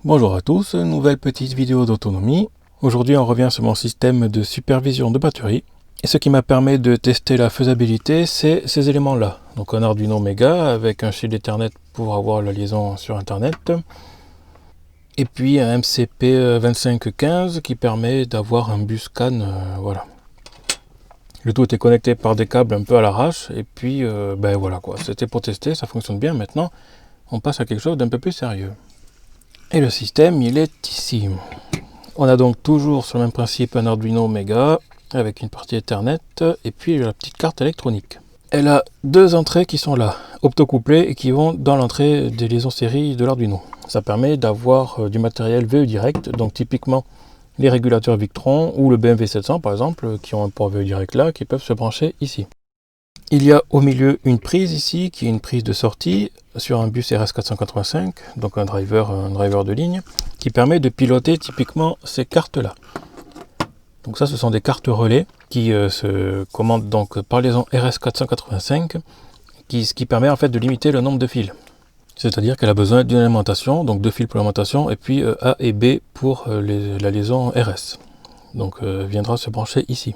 Bonjour à tous, nouvelle petite vidéo d'autonomie. Aujourd'hui on revient sur mon système de supervision de batterie. Et ce qui m'a permis de tester la faisabilité, c'est ces éléments-là. Donc un Arduino Mega avec un fil Ethernet pour avoir la liaison sur Internet. Et puis un MCP 2515 qui permet d'avoir un bus CAN, voilà. Le tout était connecté par des câbles un peu à l'arrache. Et puis voilà quoi, c'était pour tester, ça fonctionne bien. Maintenant, on passe à quelque chose d'un peu plus sérieux. Et le système, il est ici. On a donc toujours sur le même principe un Arduino Mega avec une partie Ethernet et puis la petite carte électronique. Elle a deux entrées qui sont là, optocouplées et qui vont dans l'entrée des liaisons série de l'Arduino. Ça permet d'avoir du matériel VE direct, donc typiquement les régulateurs Victron ou le BMW 700 par exemple, qui ont un port VE direct là, qui peuvent se brancher ici. Il y a au milieu une prise ici, qui est une prise de sortie sur un bus RS485, donc un driver de ligne, qui permet de piloter typiquement ces cartes-là. Donc ça, ce sont des cartes relais qui se commandent donc par liaison RS485, ce qui permet en fait de limiter le nombre de fils. C'est-à-dire qu'elle a besoin d'une alimentation, donc deux fils pour l'alimentation, et puis A et B pour la liaison RS. Donc viendra se brancher ici.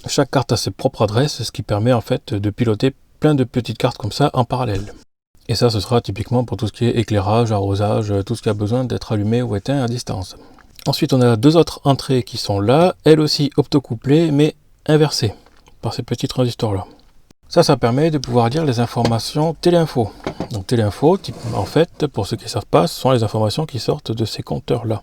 Chaque carte a ses propres adresses, ce qui permet en fait de piloter plein de petites cartes comme ça en parallèle. Et ça, ce sera typiquement pour tout ce qui est éclairage, arrosage, tout ce qui a besoin d'être allumé ou éteint à distance. Ensuite, on a deux autres entrées qui sont là, elles aussi optocouplées, mais inversées, par ces petits transistors-là. Ça permet de pouvoir lire les informations téléinfo. Donc téléinfo, en fait, pour ceux qui ne savent pas, ce sont les informations qui sortent de ces compteurs-là.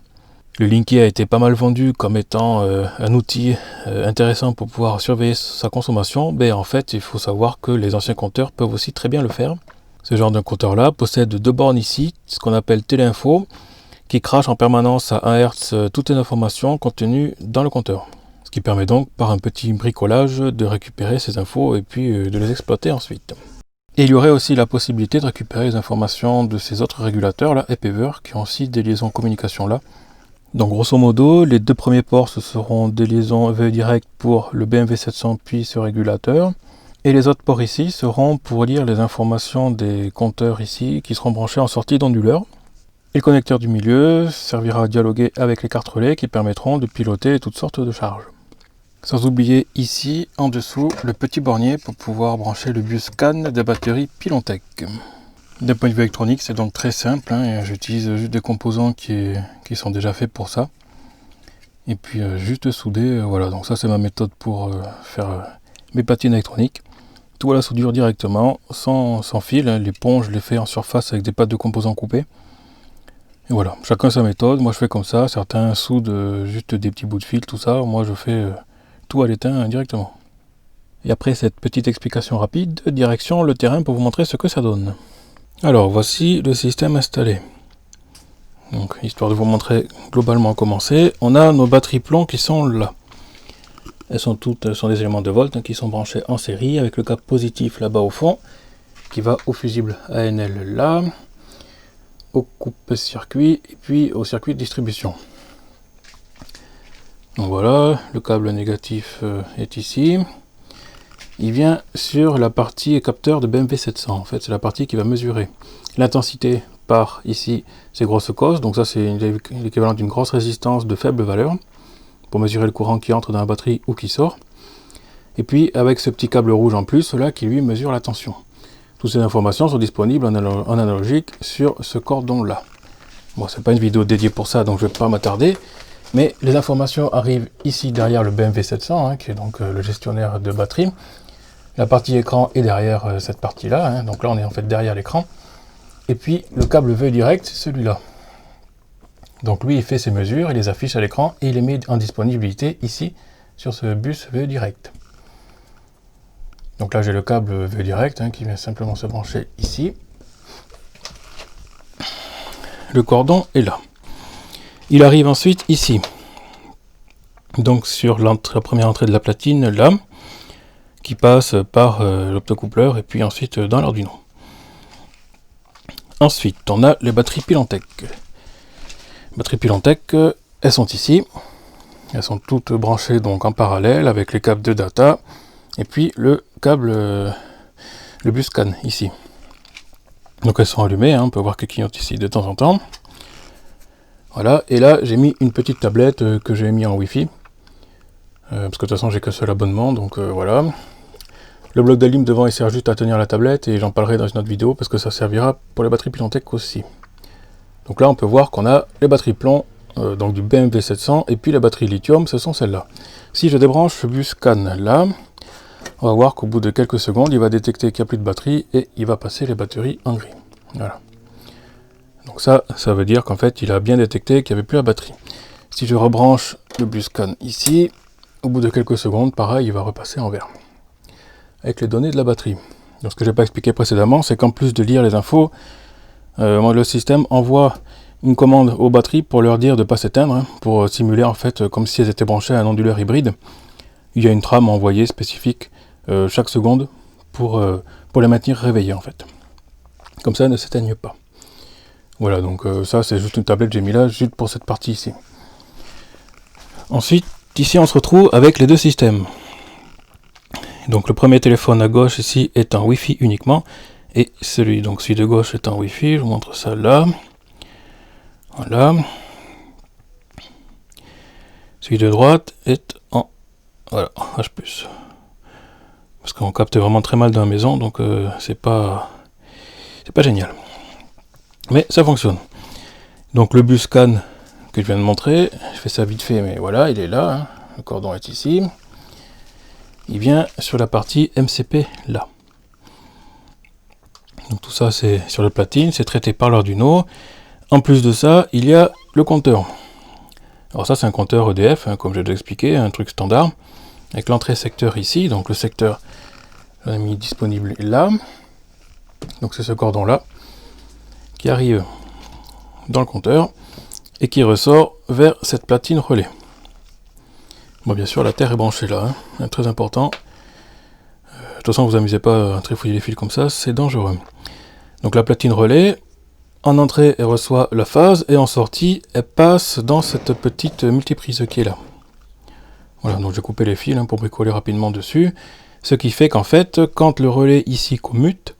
Le Linky a été pas mal vendu comme étant un outil intéressant pour pouvoir surveiller sa consommation. Mais en fait, il faut savoir que les anciens compteurs peuvent aussi très bien le faire. Ce genre d'un compteur-là possède deux bornes ici, ce qu'on appelle téléinfo, qui crache en permanence à 1 Hz toutes les informations contenues dans le compteur. Ce qui permet donc, par un petit bricolage, de récupérer ces infos et puis de les exploiter ensuite. Et il y aurait aussi la possibilité de récupérer les informations de ces autres régulateurs, là, EPEVER, qui ont aussi des liaisons communication là. Donc grosso modo, les deux premiers ports, ce seront des liaisons VE direct pour le BMW 700 puis ce régulateur. Et les autres ports ici seront pour lire les informations des compteurs ici, qui seront branchés en sortie d'onduleur. Et le connecteur du milieu servira à dialoguer avec les cartes relais qui permettront de piloter toutes sortes de charges. Sans oublier ici, en dessous, le petit bornier pour pouvoir brancher le bus CAN des batteries Pilontech. D'un point de vue électronique, c'est donc très simple, hein, j'utilise juste des composants qui sont déjà faits pour ça. Et puis juste souder, voilà, donc ça c'est ma méthode pour faire mes platines électroniques. Tout à la soudure directement, sans fil, hein, les ponts je les fais en surface avec des pattes de composants coupés. Et voilà, chacun sa méthode, moi je fais comme ça, certains soudent juste des petits bouts de fil, tout ça, moi je fais tout à l'étain directement. Et après cette petite explication rapide, direction le terrain pour vous montrer ce que ça donne. Alors voici le système installé. Donc histoire de vous montrer globalement comment c'est, on a nos batteries plombs qui sont là. Elles sont des éléments de volt qui sont branchés en série avec le câble positif là-bas au fond qui va au fusible ANL là, au coupe-circuit et puis au circuit de distribution. Donc voilà, le câble négatif est ici. Il vient sur la partie capteur de BMW 700. En fait, c'est la partie qui va mesurer l'intensité par ici ces grosses causes. Donc ça, c'est l'équivalent d'une grosse résistance de faible valeur pour mesurer le courant qui entre dans la batterie ou qui sort. Et puis avec ce petit câble rouge en plus, là qui lui mesure la tension. Toutes ces informations sont disponibles en analogique sur ce cordon-là. Bon, c'est pas une vidéo dédiée pour ça, donc je vais pas m'attarder. Mais les informations arrivent ici derrière le BMW 700, hein, qui est donc le gestionnaire de batterie. La partie écran est derrière cette partie-là, hein, donc là on est en fait derrière l'écran. Et puis le câble VE direct, c'est celui-là. Donc lui il fait ses mesures, il les affiche à l'écran et il les met en disponibilité ici sur ce bus VE direct. Donc là j'ai le câble VE direct hein, qui vient simplement se brancher ici. Le cordon est là. Il arrive ensuite ici, donc sur la première entrée de la platine là, qui passe par l'optocoupleur et puis ensuite dans l'Arduino. Ensuite, on a les batteries Pilontech. Les batteries Pilontech, elles sont ici. Elles sont toutes branchées donc en parallèle avec les câbles de data et puis le câble, le bus CAN ici. Donc elles sont allumées, hein, on peut voir qu'elles clignotent ici de temps en temps. Voilà, et là j'ai mis une petite tablette que j'ai mis en Wi-Fi. Parce que de toute façon j'ai qu'un seul abonnement, donc voilà. Le bloc d'alim devant il sert juste à tenir la tablette et j'en parlerai dans une autre vidéo parce que ça servira pour les batteries Pylon-Tech aussi. Donc là on peut voir qu'on a les batteries plomb, donc du BMW 700 et puis la batterie lithium, ce sont celles-là. Si je débranche ce bus scan là, on va voir qu'au bout de quelques secondes il va détecter qu'il n'y a plus de batterie et il va passer les batteries en gris. Voilà. Donc ça veut dire qu'en fait il a bien détecté qu'il n'y avait plus la batterie. Si je rebranche le bus scan ici, au bout de quelques secondes, pareil, il va repasser en vert. Avec les données de la batterie. Donc ce que je n'ai pas expliqué précédemment, c'est qu'en plus de lire les infos, le système envoie une commande aux batteries pour leur dire de ne pas s'éteindre, hein, pour simuler en fait comme si elles étaient branchées à un onduleur hybride. Il y a une trame envoyée spécifique chaque seconde pour les maintenir réveillées en fait. Comme ça, elles ne s'éteignent pas. Voilà, donc ça c'est juste une tablette que j'ai mis là, juste pour cette partie ici. Ensuite, ici on se retrouve avec les deux systèmes. Donc le premier téléphone à gauche ici est en Wi-Fi uniquement, et celui de gauche est en Wi-Fi, je vous montre ça là. Voilà. Celui de droite est en H+. Parce qu'on capte vraiment très mal dans la maison, donc c'est pas génial. Mais ça fonctionne. Donc le bus scan que je viens de montrer, je fais ça vite fait, mais voilà, il est là, hein. Le cordon est ici. Il vient sur la partie MCP là. Donc tout ça c'est sur la platine, c'est traité par l'Arduino. En plus de ça, il y a le compteur. Alors ça c'est un compteur EDF, hein, comme j'ai déjà expliqué, un truc standard, avec l'entrée secteur ici, donc le secteur j'en ai mis disponible là. Donc c'est ce cordon là qui arrive dans le compteur et qui ressort vers cette platine relais. Bon, bien sûr la terre est branchée là, hein, très important. De toute façon vous amusez pas à trifouiller les fils comme ça, c'est dangereux. Donc la platine relais, en entrée elle reçoit la phase et en sortie elle passe dans cette petite multiprise qui est là. Voilà, donc j'ai coupé les fils pour bricoler rapidement dessus, ce qui fait qu'en fait quand le relais ici commute,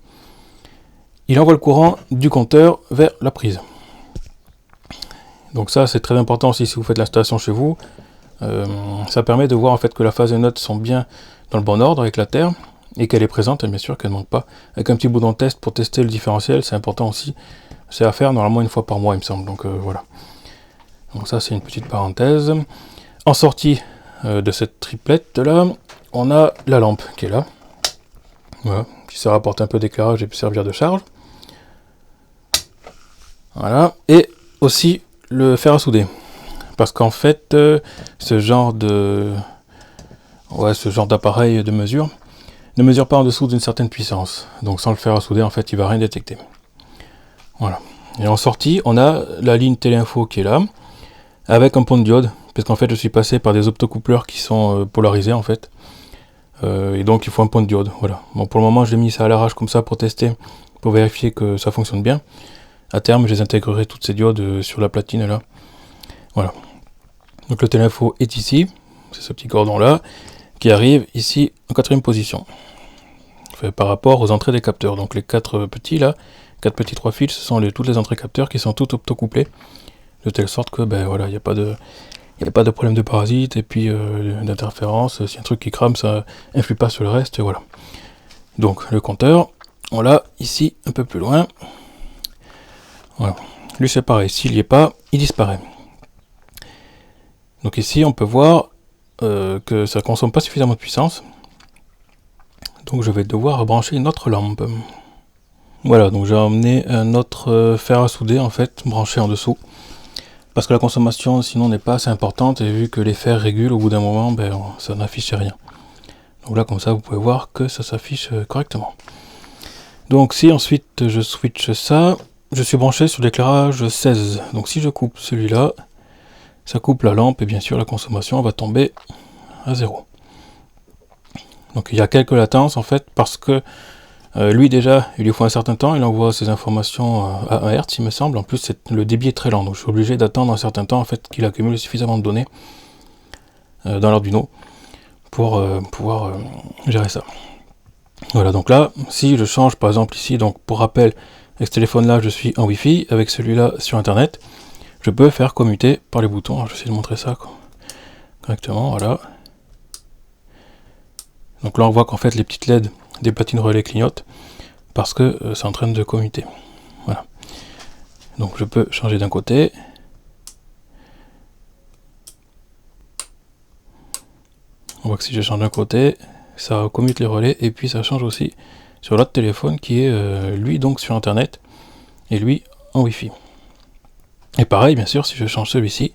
il envoie le courant du compteur vers la prise. Donc ça c'est très important aussi si vous faites l'installation chez vous. Ça permet de voir en fait que la phase et note sont bien dans le bon ordre avec la terre et qu'elle est présente, et bien sûr qu'elle ne manque pas. Avec un petit boudon de test pour tester le différentiel, c'est important aussi. C'est à faire normalement une fois par mois il me semble, donc voilà. Donc ça c'est une petite parenthèse. En sortie de cette triplette là, on a la lampe qui est là. Voilà, qui sert à apporter un peu d'éclairage et puis servir de charge. Voilà, et aussi le fer à souder. Parce qu'en fait, ce genre d'appareil de mesure ne mesure pas en dessous d'une certaine puissance. Donc sans le fer à souder, en fait, il va rien détecter. Voilà. Et en sortie, on a la ligne téléinfo qui est là, avec un pont de diode, parce qu'en fait, je suis passé par des optocoupleurs qui sont polarisés, en fait. Et donc, il faut un pont de diode. Voilà. Bon, pour le moment, j'ai mis ça à l'arrache comme ça pour tester, pour vérifier que ça fonctionne bien. À terme, je les intégrerai toutes ces diodes sur la platine là. Voilà. Donc le téléinfo est ici, c'est ce petit cordon là, qui arrive ici en 4e position. Fait par rapport aux entrées des capteurs. Donc les 4 petits là, 4 petits 3 fils, ce sont toutes les entrées capteurs qui sont toutes optocouplées, de telle sorte que ben voilà, il n'y a pas de problème de parasite et puis d'interférence. Si un truc qui crame, ça influe pas sur le reste, et voilà. Donc le compteur, on l'a ici un peu plus loin. Voilà. Lui c'est pareil, s'il n'y est pas, il disparaît. Donc ici on peut voir que ça ne consomme pas suffisamment de puissance. Donc je vais devoir brancher une autre lampe. Voilà, donc j'ai emmené un autre fer à souder en fait, branché en dessous. Parce que la consommation sinon n'est pas assez importante et vu que les fers régulent au bout d'un moment, ben, ça n'affiche rien. Donc là comme ça vous pouvez voir que ça s'affiche correctement. Donc si ensuite je switch ça, je suis branché sur l'éclairage 16. Donc si je coupe celui-là, ça coupe la lampe et bien sûr la consommation va tomber à 0. Donc il y a quelques latences en fait parce que lui déjà il lui faut un certain temps, il envoie ses informations à 1 Hz il me semble, en plus le débit est très lent donc je suis obligé d'attendre un certain temps en fait qu'il accumule suffisamment de données dans l'Arduino pour pouvoir gérer ça. Voilà, donc là si je change par exemple ici, donc pour rappel avec ce téléphone là je suis en Wi-Fi, avec celui-là sur internet. je peux faire commuter par les boutons. Alors, je vais essayer de montrer ça correctement, voilà. Donc là on voit qu'en fait les petites LED des platines relais clignotent parce que c'est en train de commuter. Voilà. Donc je peux changer d'un côté. On voit que si je change d'un côté, ça commute les relais et puis ça change aussi sur l'autre téléphone qui est lui donc sur internet et lui en Wi-Fi. Et pareil bien sûr si je change celui-ci,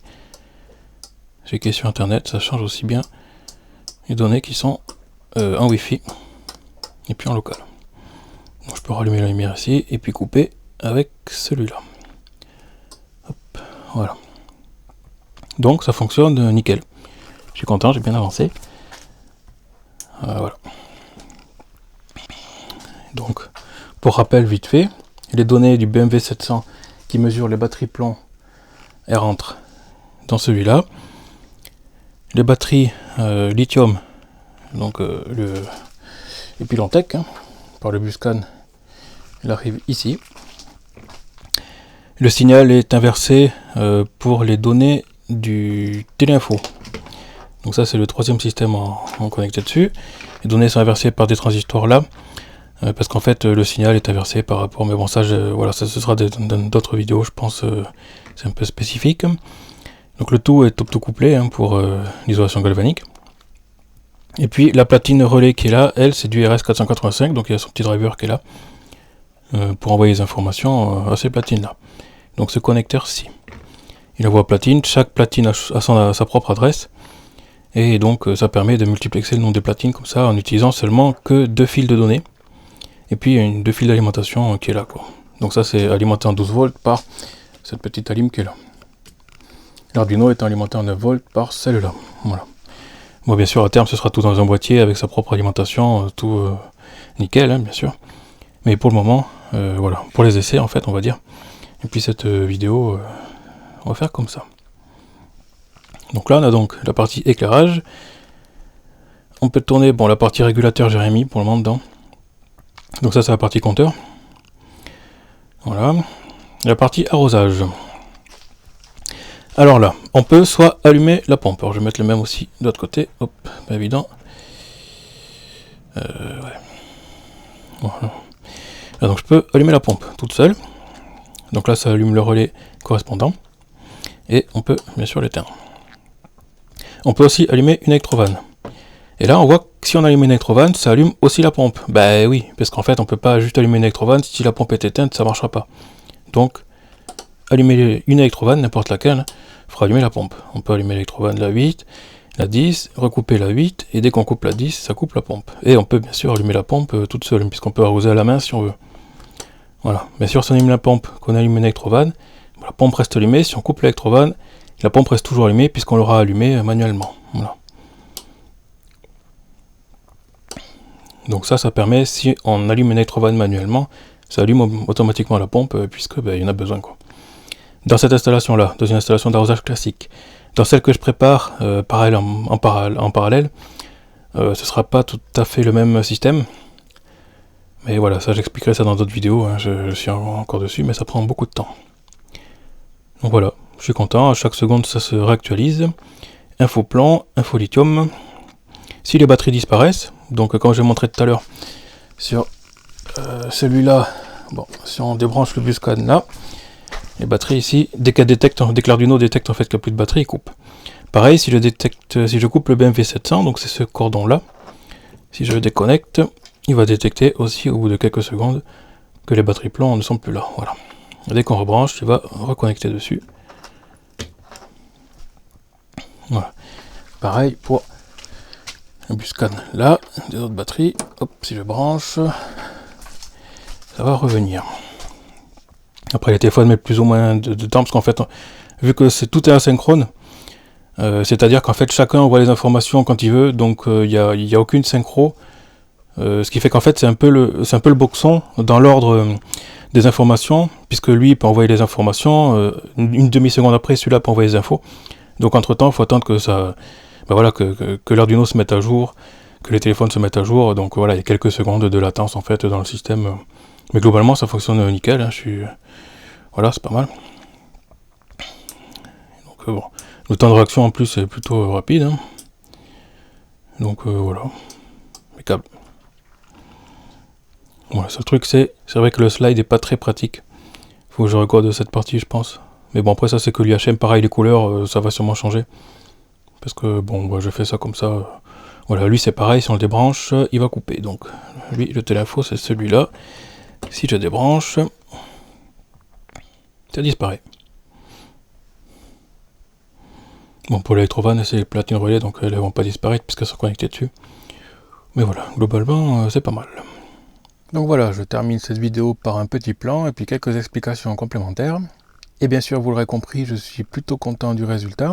celui qui est sur internet, ça change aussi bien les données qui sont en Wi-Fi et puis en local. Donc je peux rallumer la lumière ici et puis couper avec celui-là. Voilà. Donc ça fonctionne nickel. Je suis content, j'ai bien avancé. Voilà. Donc pour rappel vite fait, les données du BMW 700 qui mesurent les batteries plomb, elles rentrent dans celui-là. Les batteries lithium, donc le Pilantec, par le Buscan, il arrive ici. Le signal est inversé pour les données du téléinfo. Donc ça c'est le troisième système en connecté dessus. Les données sont inversées par des transistors là, parce qu'en fait le signal est inversé par rapport, mais bon ça voilà, ça ce sera dans d'autres vidéos, je pense, c'est un peu spécifique. Donc le tout est optocouplé pour l'isolation galvanique. Et puis la platine relais qui est là, elle c'est du RS485, donc il y a son petit driver qui est là, pour envoyer les informations à ces platines là. Donc ce connecteur-ci, il envoie platine, chaque platine a sa propre adresse, et donc ça permet de multiplexer le nombre de platines comme ça en utilisant seulement que 2 fils de données, et puis 2 fils d'alimentation qui est là, quoi. Donc ça c'est alimenté en 12 volts par cette petite alim qui est là. L'Arduino étant alimenté en 9 volts par celle-là. Voilà. Bon, bien sûr à terme ce sera tout dans un boîtier avec sa propre alimentation, tout nickel bien sûr. Mais pour le moment, voilà, pour les essais en fait on va dire. Et puis cette vidéo, on va faire comme ça. Donc là on a donc la partie éclairage. On peut tourner, bon la partie régulateur j'ai rien mis pour le moment dedans. Donc ça c'est la partie compteur. Voilà. La partie arrosage. Alors là, on peut soit allumer la pompe. Alors je vais mettre le même aussi de l'autre côté. Hop, pas évident. Ouais. Voilà. Là, donc je peux allumer la pompe toute seule. Donc là ça allume le relais correspondant. Et on peut bien sûr l'éteindre. On peut aussi allumer une électrovanne. Et là on voit que si on allume une électrovanne, ça allume aussi la pompe. Bah oui, parce qu'en fait on peut pas juste allumer une électrovanne, si la pompe est éteinte, ça marchera pas. Donc allumer une électrovanne, n'importe laquelle, fera allumer la pompe. On peut allumer l'électrovanne la 8, la 10, recouper la 8, et dès qu'on coupe la 10, ça coupe la pompe. Et on peut bien sûr allumer la pompe toute seule, puisqu'on peut arroser à la main si on veut. Voilà, bien sûr si on allume la pompe, qu'on allume une électrovanne, la pompe reste allumée, si on coupe l'électrovanne, la pompe reste toujours allumée, puisqu'on l'aura allumée manuellement. Voilà. Donc ça permet, si on allume une électrovanne manuellement, ça allume automatiquement la pompe, puisque il y en a besoin, quoi. Dans cette installation-là, dans une installation d'arrosage classique, dans celle que je prépare en parallèle, ce ne sera pas tout à fait le même système. Mais voilà, ça j'expliquerai ça dans d'autres vidéos, je suis encore dessus, mais ça prend beaucoup de temps. Donc voilà, je suis content, à chaque seconde ça se réactualise. Info plan, info lithium. Si les batteries disparaissent, donc comme je l'ai montré tout à l'heure, sur celui-là, bon, si on débranche le Buscan là, les batteries ici, dès que l'Arduino détecte en fait qu'il n'y a plus de batterie, il coupe. Pareil, si je coupe le BMW 700, donc c'est ce cordon là, si je le déconnecte, il va détecter aussi au bout de quelques secondes que les batteries plomb ne sont plus là. Voilà. Dès qu'on rebranche, il va reconnecter dessus. Voilà. Pareil pour le Buscan là, des autres batteries. Hop, si je branche, ça va revenir. Après les téléphones mettent plus ou moins de temps, parce qu'en fait, vu que tout est asynchrone, c'est-à-dire qu'en fait chacun envoie les informations quand il veut, donc il n'y a aucune synchro, ce qui fait qu'en fait c'est un peu le boxon dans l'ordre des informations, puisque lui il peut envoyer les informations, une demi-seconde après celui-là peut envoyer les infos, donc entre temps il faut attendre que ça, voilà, que l'Arduino se mette à jour, que les téléphones se mettent à jour, donc voilà, il y a quelques secondes de latence en fait dans le système, mais globalement ça fonctionne nickel, voilà, c'est pas mal. bon, le temps de réaction en plus est plutôt rapide. Hein. Donc voilà, impeccable. Bon, le seul truc c'est vrai que le slide est pas très pratique. Faut que je recorde cette partie je pense. Mais bon après ça c'est que l'IHM, pareil les couleurs ça va sûrement changer. Parce que bon bah, je fais ça comme ça. Voilà, lui c'est pareil, si on le débranche, il va couper. Donc lui le téléphone c'est celui-là. Si je débranche, ça disparaît. Bon pour l'électrovanne c'est les platines relais donc elles ne vont pas disparaître puisqu'elles sont connectées dessus. Mais voilà, globalement c'est pas mal. Donc voilà, je termine cette vidéo par un petit plan et puis quelques explications complémentaires. Et bien sûr, vous l'aurez compris, je suis plutôt content du résultat.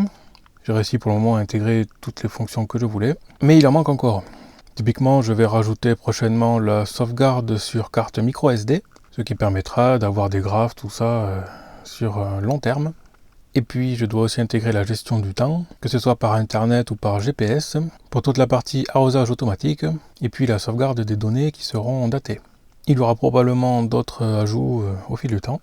J'ai réussi pour le moment à intégrer toutes les fonctions que je voulais, mais il en manque encore. Typiquement, je vais rajouter prochainement la sauvegarde sur carte micro SD, ce qui permettra d'avoir des graphes, tout ça, sur un long terme. Et puis, je dois aussi intégrer la gestion du temps, que ce soit par Internet ou par GPS, pour toute la partie arrosage automatique, et puis la sauvegarde des données qui seront datées. Il y aura probablement d'autres ajouts au fil du temps,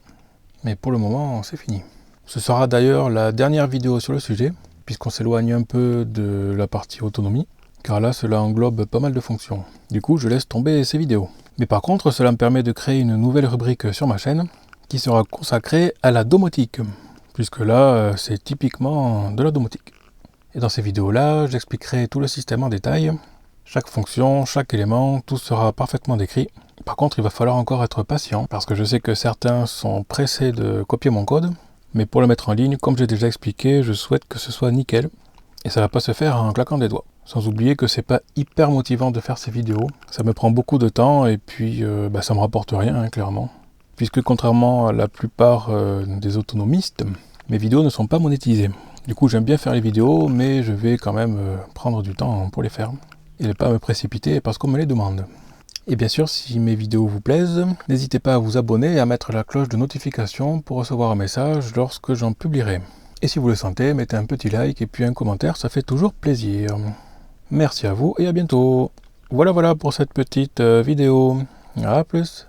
mais pour le moment, c'est fini. Ce sera d'ailleurs la dernière vidéo sur le sujet, puisqu'on s'éloigne un peu de la partie autonomie, car là, cela englobe pas mal de fonctions. Du coup, je laisse tomber ces vidéos. Mais par contre, cela me permet de créer une nouvelle rubrique sur ma chaîne, qui sera consacrée à la domotique. Puisque là, c'est typiquement de la domotique. Et dans ces vidéos-là, j'expliquerai tout le système en détail, chaque fonction, chaque élément, tout sera parfaitement décrit. Par contre, il va falloir encore être patient, parce que je sais que certains sont pressés de copier mon code, mais pour le mettre en ligne, comme j'ai déjà expliqué, je souhaite que ce soit nickel, et ça va pas se faire en claquant des doigts. Sans oublier que c'est pas hyper motivant de faire ces vidéos, ça me prend beaucoup de temps, et puis ça me rapporte rien, hein, clairement. Puisque contrairement à la plupart des autonomistes, mes vidéos ne sont pas monétisées. Du coup j'aime bien faire les vidéos, mais je vais quand même prendre du temps pour les faire. Et ne pas me précipiter parce qu'on me les demande. Et bien sûr, si mes vidéos vous plaisent, n'hésitez pas à vous abonner et à mettre la cloche de notification pour recevoir un message lorsque j'en publierai. Et si vous le sentez, mettez un petit like et puis un commentaire, ça fait toujours plaisir. Merci à vous et à bientôt. Voilà pour cette petite vidéo. À plus.